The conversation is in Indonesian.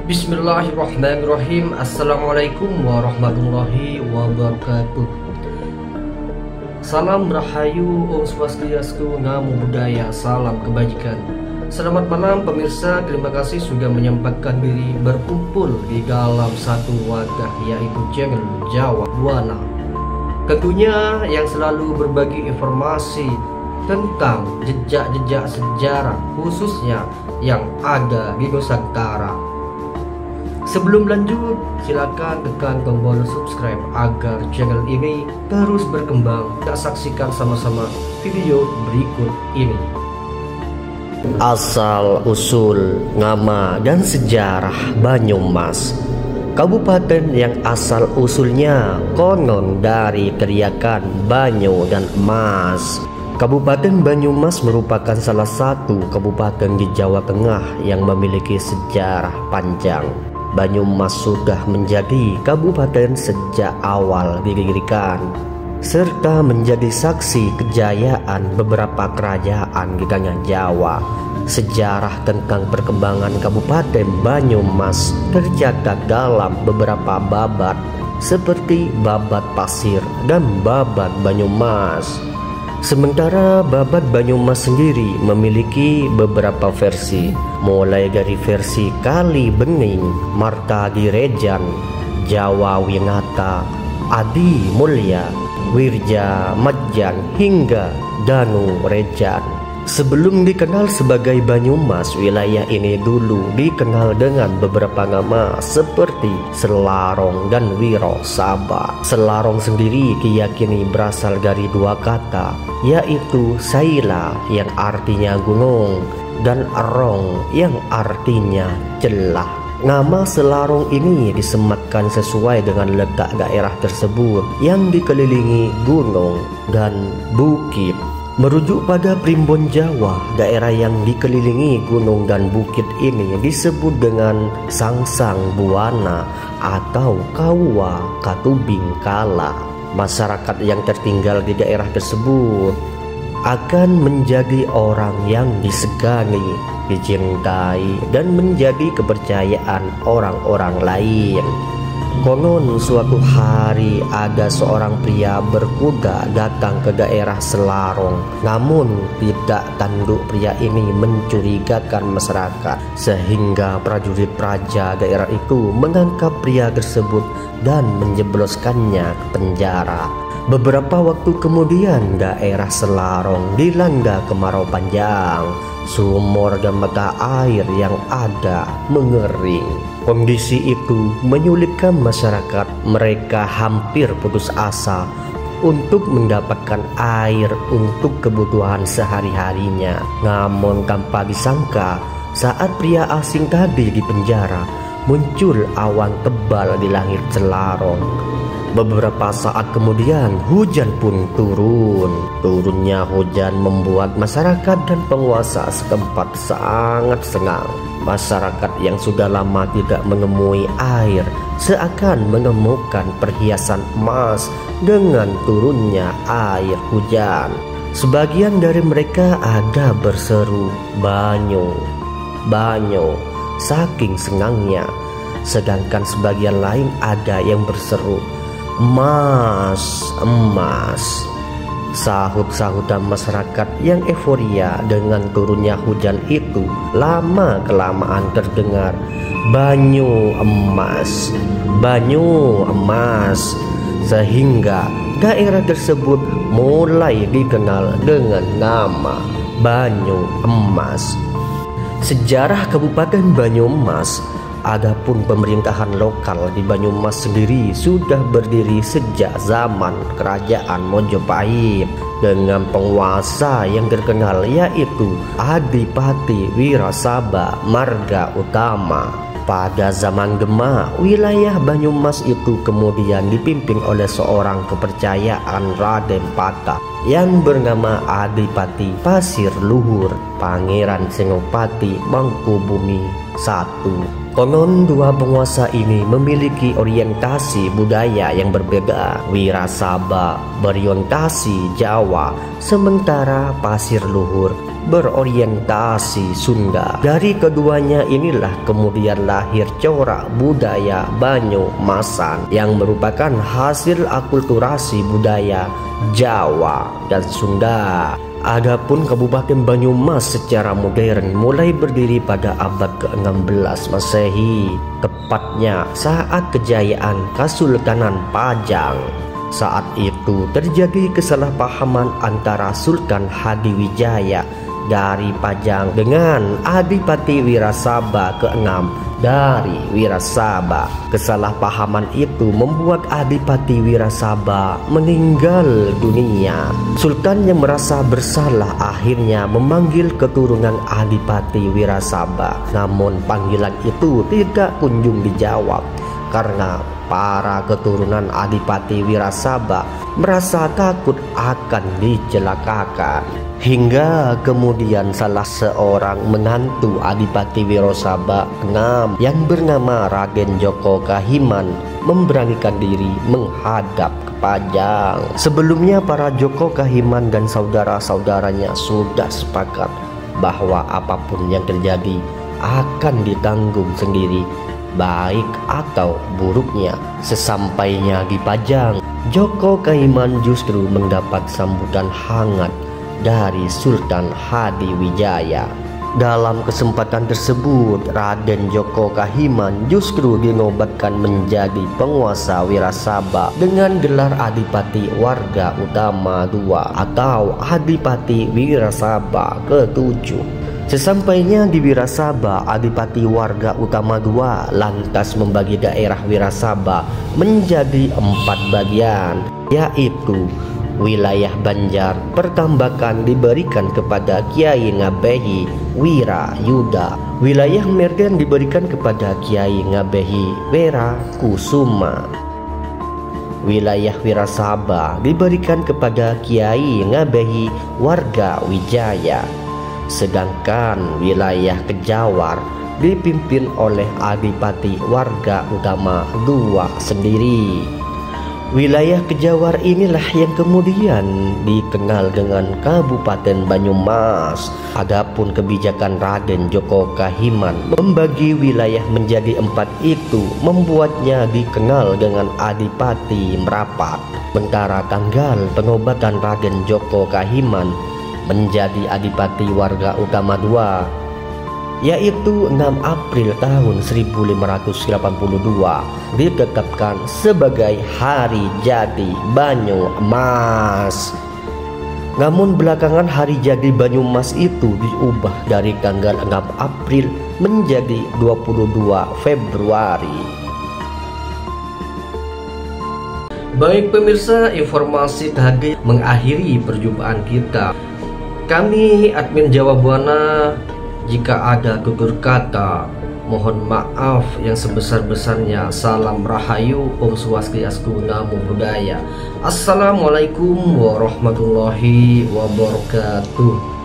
Bismillahirrahmanirrahim. Assalamualaikum warahmatullahi wabarakatuh. Salam rahayu, Om Swastiastu, Namo Buddhaya, salam kebajikan. Selamat malam pemirsa, terima kasih sudah menyempatkan diri berkumpul di dalam satu wadah, yaitu channel Jawa Buana. Tentunya yang selalu berbagi informasi tentang jejak-jejak sejarah, khususnya yang ada di Nusantara. Sebelum lanjut, silakan tekan tombol subscribe agar channel ini terus berkembang. Kita saksikan sama-sama video berikut ini. Asal usul, nama dan sejarah Banyumas. Kabupaten yang asal usulnya konon dari teriakan Banyu dan Emas. Kabupaten Banyumas merupakan salah satu kabupaten di Jawa Tengah yang memiliki sejarah panjang. Banyumas sudah menjadi kabupaten sejak awal didirikan, serta menjadi saksi kejayaan beberapa kerajaan di tanah Jawa. Sejarah tentang perkembangan Kabupaten Banyumas tercatat dalam beberapa babat, seperti Babat Pasir dan Babat Banyumas. Sementara Babat Banyumas sendiri memiliki beberapa versi, mulai dari versi Kali Bening, Martadi Rejan, Jawa Winata, Adi Mulya, Wirja Madjan hingga Danu Rejan. Sebelum dikenal sebagai Banyumas, wilayah ini dulu dikenal dengan beberapa nama seperti Selarong dan Wiro Saba. Selarong sendiri diyakini berasal dari dua kata, yaitu Saila yang artinya gunung dan Rong yang artinya celah. Nama Selarong ini disematkan sesuai dengan letak daerah tersebut yang dikelilingi gunung dan bukit. Merujuk pada primbon Jawa, daerah yang dikelilingi gunung dan bukit ini disebut dengan Sangsang Buana atau Kaua Katubing Kala. Masyarakat yang tertinggal di daerah tersebut akan menjadi orang yang disegani, dicintai, dan menjadi kepercayaan orang-orang lain. Konon suatu hari ada seorang pria berkuda datang ke daerah Selarong. Namun tidak tanduk pria ini mencurigakan masyarakat, sehingga prajurit praja daerah itu menangkap pria tersebut dan menjebloskannya ke penjara. Beberapa waktu kemudian daerah Selarong dilanda kemarau panjang. Sumur dan mata air yang ada mengering. Kondisi itu menyulitkan masyarakat. Mereka hampir putus asa untuk mendapatkan air untuk kebutuhan sehari-harinya. Namun tanpa disangka, saat pria asing tadi di penjara, muncul awan tebal di langit Selarong. Beberapa saat kemudian hujan pun turun. Turunnya hujan membuat masyarakat dan penguasa setempat sangat senang. Masyarakat yang sudah lama tidak menemui air seakan menemukan perhiasan emas dengan turunnya air hujan. Sebagian dari mereka ada berseru "Banyu, Banyu" saking senangnya. Sedangkan sebagian lain ada yang berseru "Emas, emas." Sahut-sahutan masyarakat yang euforia dengan turunnya hujan itu lama-kelamaan terdengar "Banyu emas, Banyu emas", sehingga daerah tersebut mulai dikenal dengan nama Banyu Emas. Sejarah Kabupaten Banyumas. Adapun pemerintahan lokal di Banyumas sendiri sudah berdiri sejak zaman Kerajaan Mojopahit dengan penguasa yang terkenal yaitu Adipati Wirasaba Marga Utama. Pada zaman Demak, wilayah Banyumas itu kemudian dipimpin oleh seorang kepercayaan Raden Patah yang bernama Adipati Pasir Luhur, Pangeran Senopati Mangkubumi I. Konon dua penguasa ini memiliki orientasi budaya yang berbeda. Wirasaba berorientasi Jawa, sementara Pasir Luhur berorientasi Sunda. Dari keduanya inilah kemudian lahir corak budaya Banyumasan yang merupakan hasil akulturasi budaya Jawa dan Sunda. Adapun Kabupaten Banyumas secara modern mulai berdiri pada abad ke-16 Masehi, tepatnya saat kejayaan Kesultanan Pajang. Saat itu terjadi kesalahpahaman antara Sultan Hadiwijaya dari Pajang dengan Adipati Wirasaba ke-6 dari Wirasaba. Kesalahpahaman itu membuat Adipati Wirasaba meninggal dunia. Sultan yang merasa bersalah akhirnya memanggil keturunan Adipati Wirasaba. Namun panggilan itu tidak kunjung dijawab karena para keturunan Adipati Wirasaba merasa takut akan dicelakakan. Hingga kemudian salah seorang menantu Adipati Wirasaba ke-6 yang bernama Raden Djoko Kahiman memberanikan diri menghadap ke Pajang. Sebelumnya para Djoko Kahiman dan saudara-saudaranya sudah sepakat bahwa apapun yang terjadi akan ditanggung sendiri, baik atau buruknya. Sesampainya di Pajang, Djoko Kahiman justru mendapat sambutan hangat dari Sultan Hadiwijaya. Dalam kesempatan tersebut, Raden Djoko Kahiman justru dinobatkan menjadi penguasa Wirasaba dengan gelar Adipati Warga Utama II atau Adipati Wirasaba ke-7. Sesampainya di Wirasaba, Adipati Warga Utama II lantas membagi daerah Wirasaba menjadi 4 bagian, yaitu wilayah Banjar Pertambakan diberikan kepada Kiai Ngabehi Wirayuda, wilayah Mergen diberikan kepada Kiai Ngabehi Werakusuma, wilayah Wirasaba diberikan kepada Kiai Ngabehi Warga Wijaya, sedangkan wilayah Kejawar dipimpin oleh Adipati Warga Utama II sendiri. Wilayah Kejawar inilah yang kemudian dikenal dengan Kabupaten Banyumas. Adapun kebijakan Raden Djoko Kahiman membagi wilayah menjadi 4 itu membuatnya dikenal dengan Adipati Merapat. Sementara tanggal penobatan Raden Djoko Kahiman menjadi Adipati Warga Utama II yaitu 6 April tahun 1582 ditetapkan sebagai Hari Jadi Banyumas. Namun belakangan Hari Jadi Banyumas itu diubah dari tanggal 6 April menjadi 22 Februari. Baik pemirsa, informasi tadi mengakhiri perjumpaan kita. Kami admin Jawa Buana, jika ada tutur kata, mohon maaf yang sebesar-besarnya. Salam Rahayu, Om Swastiastu, Namo Buddhaya. Assalamualaikum warahmatullahi wabarakatuh.